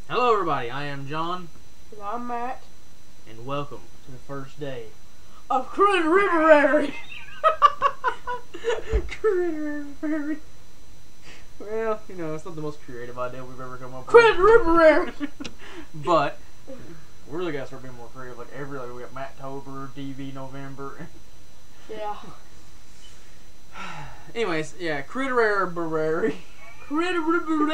Hello everybody, I am John. And I'm Matt. And welcome to the first day of Critter River. Critter River. Well, you know, it's not the most creative idea we've ever come up with. Critter River. But we're really gotta start being more creative. Like every we got Matt-tober, DV November. Yeah. Anyways, yeah, Critter River. Critter River.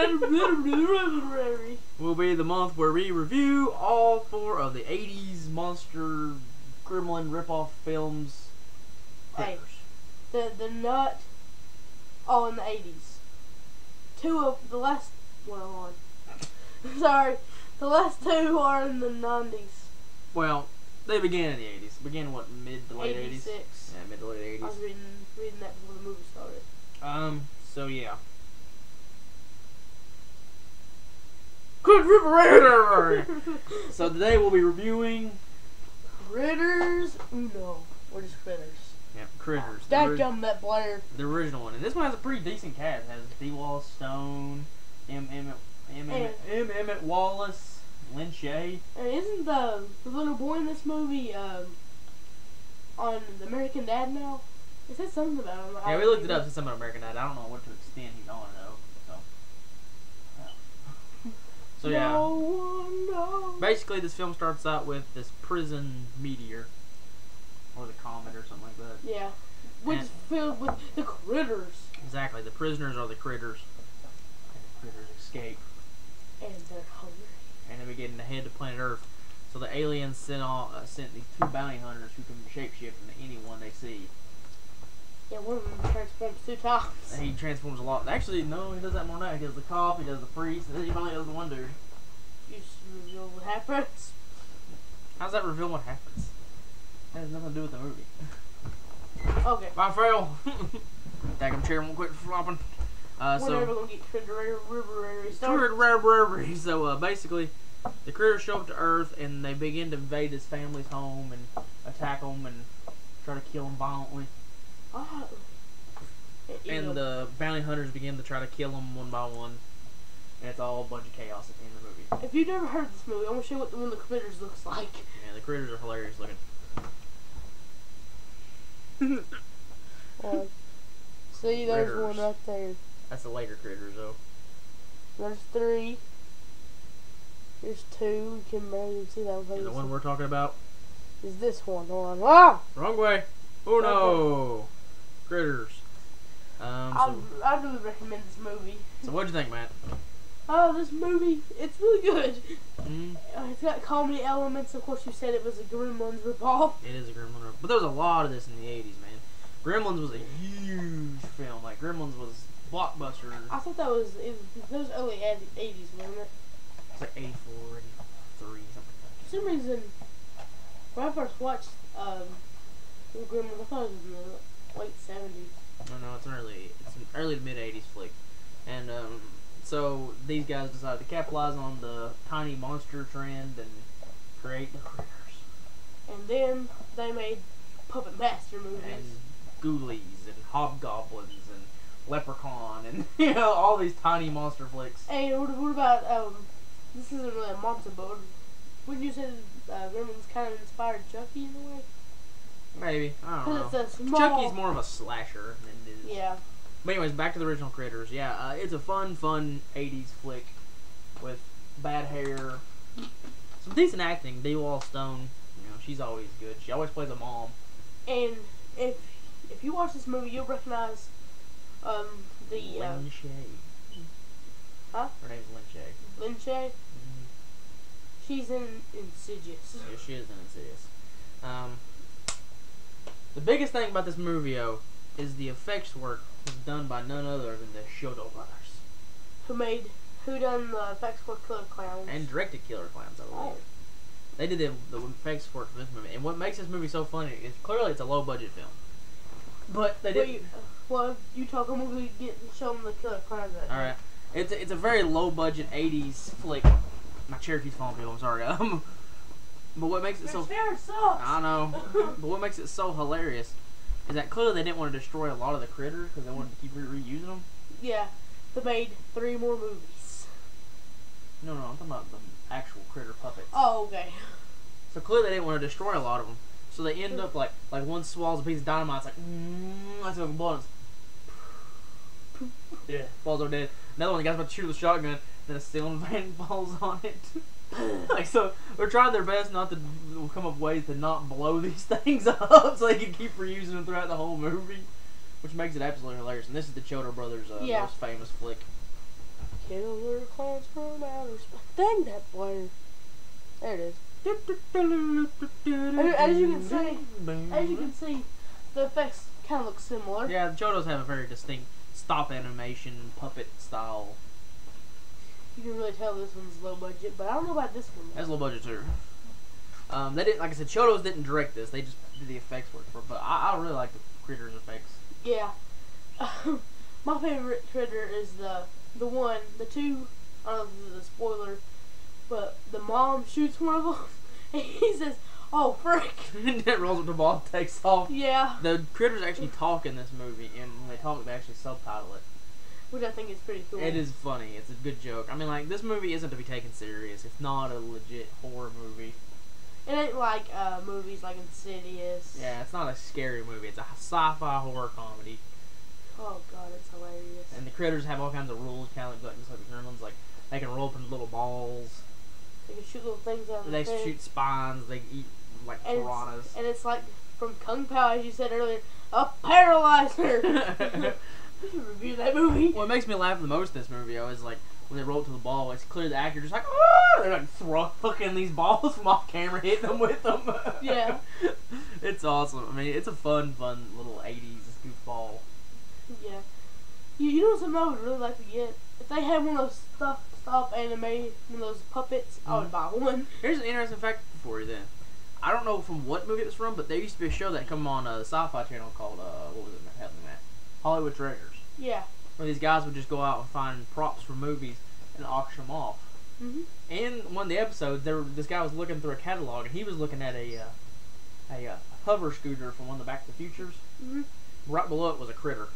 Will be the month where we review all 4 of the 80s monster gremlin ripoff films. Hey, the nut. Oh, in the 80s. 2 of the last. Well, sorry, the last 2 are in the 90s. Well, they began in the 80s. Began what, mid to late 86. 80s? Yeah, mid to late 80s. I was reading that before the movie started. So yeah. Critter River. So today we'll be reviewing Critters Uno. Or just Critters. Yeah, Critters. Dadgum that Blair. The original one. And this one has a pretty decent cast. It has D-Wall Stone, M. Emmett Wallace, Lin Shaye. And isn't the little boy in this movie on the American Dad now? It said something about him. Yeah, we looked it up. It said something about American Dad. I don't know what to extent he's on though. So yeah. No one knows. Basically, this film starts out with this prison meteor, or the comet, or something like that. Yeah, which is filled with the critters. Exactly. The prisoners are the critters, and the critters escape. And they're hungry. And then we get to head to planet Earth. So the aliens sent these 2 bounty hunters who can shapeshift into anyone they see. Yeah, one of them transforms 2 times. And he transforms a lot. Actually, no, he does that more now. He does the cop, he does the priest, and then he finally does the one dude. You just reveal what happens. How's that reveal what happens? That has nothing to do with the movie. Okay. Bye, fail. Tag him chair won't quit flopping. We're never gonna get Critter River started. So basically, the critters show up to Earth and they begin to invade his family's home and attack them and try to kill him violently. And the bounty hunters begin to try to kill them one by one. And it's all a bunch of chaos at the end of the movie. If you've never heard of this movie, I'm gonna show you what one of the critters looks like. Yeah, the critters are hilarious looking. See, there's Critters. one right there. That's the later critters, though. There's 3. There's 2. You can barely see that one. And the one we're talking about is this one. Hold on. Ah! Wrong way. Oh no! Critters. I really recommend this movie. So what'd you think, Matt? This movie, it's really good. Mm. It's got comedy elements. Of course, you said it was a Gremlins ripoff. It is a Gremlin ripoff. But there was a lot of this in the 80s, man. Gremlins was a huge film. Like, Gremlins was blockbuster. I thought that was early 80s, wasn't it? It's like 84, 83, something like that. For some reason, when I first watched Gremlins, I thought it was in the late 70s. No, it's an early to mid 80s flick. And so these guys decided to capitalize on the tiny monster trend and create the critters. And then they made Puppet Master movies. And Ghoulies and Hobgoblins and Leprechaun and all these tiny monster flicks. Hey, what about this isn't really a monster, but wouldn't you say Gremlins kind of inspired Chucky in a way? Maybe. I don't know. It's a small... Chucky's more of a slasher than it is. Yeah. But anyways, back to the original Critters. Yeah, it's a fun 80s flick with bad hair, some decent acting. D-Wall Stone, she's always good. She always plays a mom. And if you watch this movie, you'll recognize the Lin Shaye. Huh? Her name's Lin Shaye. Lin Shaye. Mm-hmm. She's in Insidious. Yeah, she is in Insidious. The biggest thing about this movie, though, is the effects work was done by none other than the Shoto brothers. Who done the effects for Killer Clowns? And directed Killer Clowns, I believe. Oh. They did the effects work for this movie. And what makes this movie so funny is clearly it's a low budget film. But they did. Well, you talk, I'm going to show them the Killer Clowns. Alright. It's a very low budget 80s flick. My chair keeps falling, people. I'm sorry. But what makes it so... chair sucks! I know. But what makes it so hilarious is that clearly they didn't want to destroy a lot of the critters because they wanted to keep reusing them. Yeah. They made 3 more movies. No, I'm talking about the actual critter puppets. Oh, okay. So clearly they didn't want to destroy a lot of them. So they end up like one swallows a piece of dynamite. It's like, that's what blows. Yeah, balls are dead. Another one, the guy's about to shoot with a shotgun, then a ceiling fan falls on it. Like, so they're trying their best not to come up with ways to not blow these things up, so they can keep reusing them throughout the whole movie, which makes it absolutely hilarious. And this is the Chodo Brothers' most famous flick. Killer Clowns from outer space. Dang that blur. There it is. As you can see, the effects kind of look similar. Yeah, the Chodos have a very distinct stop animation puppet style. You can really tell this one's low budget, but I don't know about this one. That's low budget too. They didn't, like I said, Chodos didn't direct this. They just did the effects work for it. But I really like the critters effects. Yeah. My favorite critter is the two. I don't know if this is a spoiler, but the mom shoots one of them, and he says, "Oh frick!" And then rolls up the ball, and takes off. Yeah. The critters actually talk in this movie, and when they talk, they actually subtitle it. Which I think is pretty cool. It is funny. It's a good joke. I mean, like, this movie isn't to be taken serious. It's not a legit horror movie. It ain't like movies like Insidious. Yeah, it's not a scary movie. It's a sci-fi horror comedy. Oh god, it's hilarious. And the critters have all kinds of rules, kind of like just like the gremlins. Like, they can roll up into little balls. They can shoot little things out of They their shoot spines. They eat, like, piranhas. And it's like from Kung Pao, as you said earlier, a paralyzer. We should review that movie. What makes me laugh the most in this movie, though, is like when they roll up to the ball, it's clear the actor just like, oh! They're like fucking these balls from off camera, hitting them with them. Yeah. It's awesome. I mean, it's a fun little 80s goofball. Yeah. You know something I would really like to get? If they had one of those stop anime, one of those puppets, I would buy one. Here's an interesting fact for you then. I don't know from what movie it was from, but there used to be a show that come on the Sci-Fi Channel called, what was it? Help me, Matt. Hollywood Treasures. Yeah. Where these guys would just go out and find props from movies and auction them off. Mhm. In one of the episodes, this guy was looking through a catalog, and he was looking at a hover scooter from one of the Back to the Futures. Mhm. Right below it was a critter.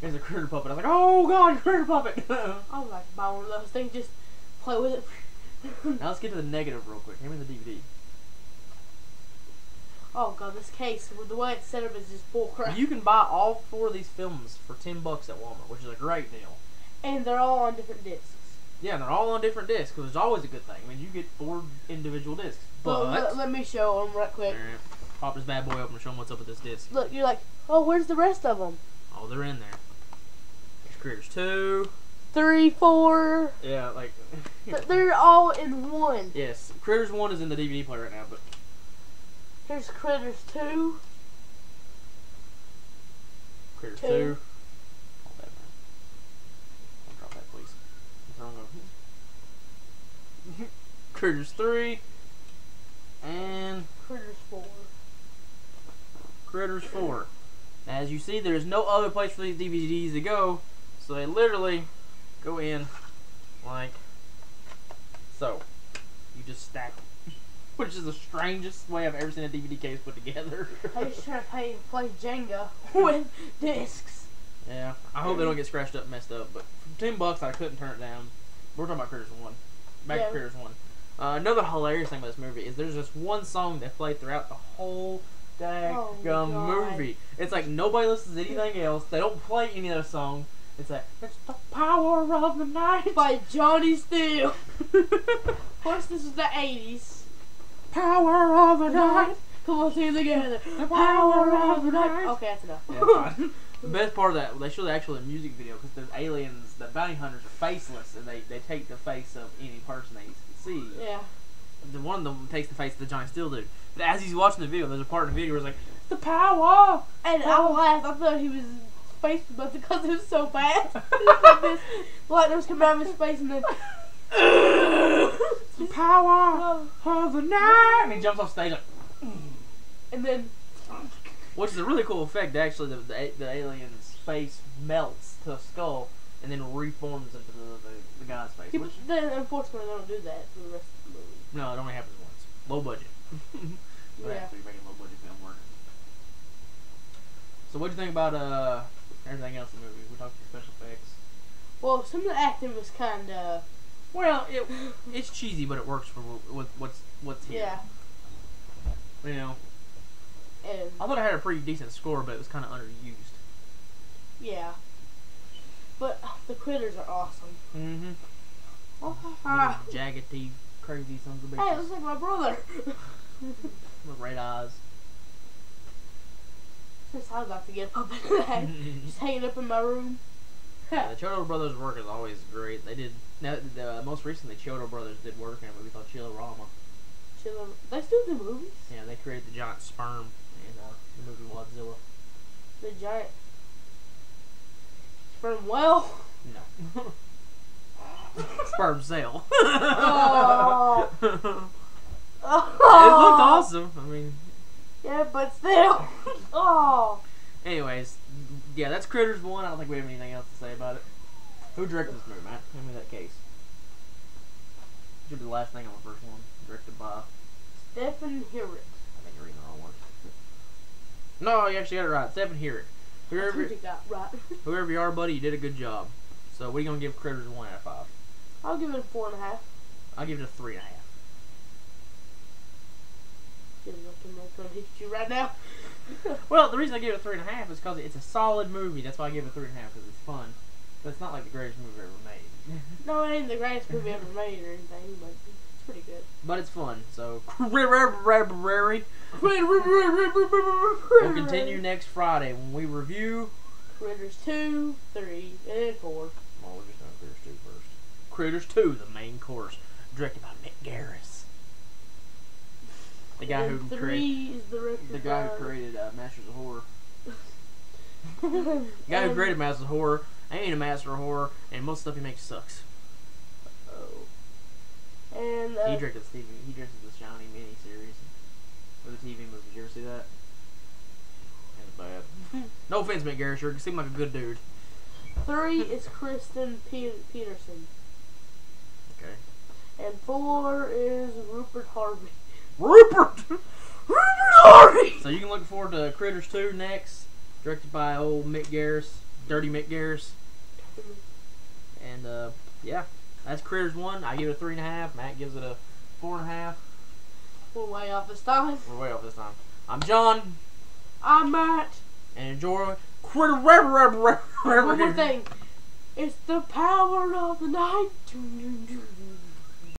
There's a critter puppet. I was like, oh god, critter puppet! I would like to buy one of those things, just play with it. Now let's get to the negative real quick. Hand me the DVD. Oh god, this case, with the way it's set up, is just bullcrap. You can buy all 4 of these films for $10 at Walmart, which is a great deal. And they're all on different discs. Yeah, and they're all on different discs, which is always a good thing. I mean, you get 4 individual discs. But let me show them right quick. Alright, pop this bad boy open and show them what's up with this disc. Look, you're like, oh, where's the rest of them? Oh, they're in there. There's Critters 2. 3, 4. Yeah, like... They're all in one. Yes, Critters 1 is in the DVD player right now, but... Here's Critters 2. Critters 2. 2. Hold that, man. Don't drop that, please. I'm throwing over. Critters 3. And... Critters 4. Critters 4. Now, as you see, there's no other place for these DVDs to go, so they literally go in like so. You just stack them. Which is the strangest way I've ever seen a DVD case put together. I just trying to play Jenga with discs. Yeah, I hope they don't get scratched up and messed up, but for $10 I couldn't turn it down. We're talking about Critters 1. Back to Critters 1. Another hilarious thing about this movie is there's just one song that played throughout the whole daggum movie. It's like nobody listens to anything else. They don't play any other song. It's like, it's the power of the night by Johnny Steele. Of course, this is the 80s. Power of the night. Come on, sing together. The power of the night. Okay, that's enough. Yeah, fine. The best part of that, they show the actual music video because the aliens, the bounty hunters, are faceless, and they take the face of any person they see. Yeah. One of them takes the face of the Johnny Steele dude. But as he's watching the video, there's a part in the video where it's like, The power. And I laughed. I thought he was face was because it was so bad. Like this, lightning was coming out of his face, and then The power of the night. And he jumps off stage, like, and then which is a really cool effect. Actually, the alien's face melts to a skull and then reforms into the guy's face. he, Which, then unfortunately they don't do that for the rest of the movie. no, it only happens once. Low budget. But Yeah. actually making low budget film work. So what'd you think about everything else in the movie? We talked about special effects. Well, some of the acting was kind of Well, it's cheesy, but it works for what's here. yeah. You know, And I thought it had a pretty decent score, but it was kind of underused. yeah. But the critters are awesome. Mm-hmm. Ah. Jagged teeth, crazy sons of Hey, it bitches looks like my brother. with red eyes. Since I was about to get up in that, just hanging up in my room. Yeah, the Chiodo Brothers' work is always great. They did most recently. Chiodo Brothers did work in a movie called Chillerama. They still do movies. Yeah, they created the giant sperm in the movie Godzilla. The giant sperm whale. No. Sperm cell. Oh. It looked awesome. I mean, Yeah, but still. Oh. anyways, yeah, that's Critters 1. I don't think we have anything else to say about it. Who directed this movie, Matt? Give me that case. Should be the last thing on the first one. Directed by. Stephen Herrick. I think you're reading the wrong one. No, you actually got it right. Stephen Herrick. That's what you got right. Whoever you are, buddy, you did a good job. So, what are you going to give Critters 1 out of 5? I'll give it a 4.5. I'll give it a 3.5. Feels like I'm not gonna hit you right now. Well, the reason I give it a 3.5 is because it's a solid movie. That's why I give it a 3.5, because it's fun. But it's not like the greatest movie ever made. No, it ain't the greatest movie ever made or anything, but it's pretty good. But it's fun. So, we'll continue next Friday when we review. Critters 2, 3, and 4. Well, we're just doing Critters 2 first. Critters 2, the main course, directed by Mick Garris. The guy And who 3 created is directed the guy by... who created Masters of Horror. The guy who created Masters of Horror ain't a master of horror, and most stuff he makes sucks. Oh. And He directed the Shining miniseries for the TV movie. Did you ever see that? It was bad. No offense, Mick Garris, you seem like a good dude. 3 is Kristen Peterson. Okay. And 4 is Rupert Harvey. Rupert! Rupert Harvey! So you can look forward to Critters 2 next, directed by old Mick Garris, Dirty Mick Garris. And yeah, that's Critters 1. I give it a 3.5. Matt gives it a 4.5. We're way off this time. We're way off this time. I'm John, I'm Matt. and enjoy Critter. One One more thing. It's the power of the night.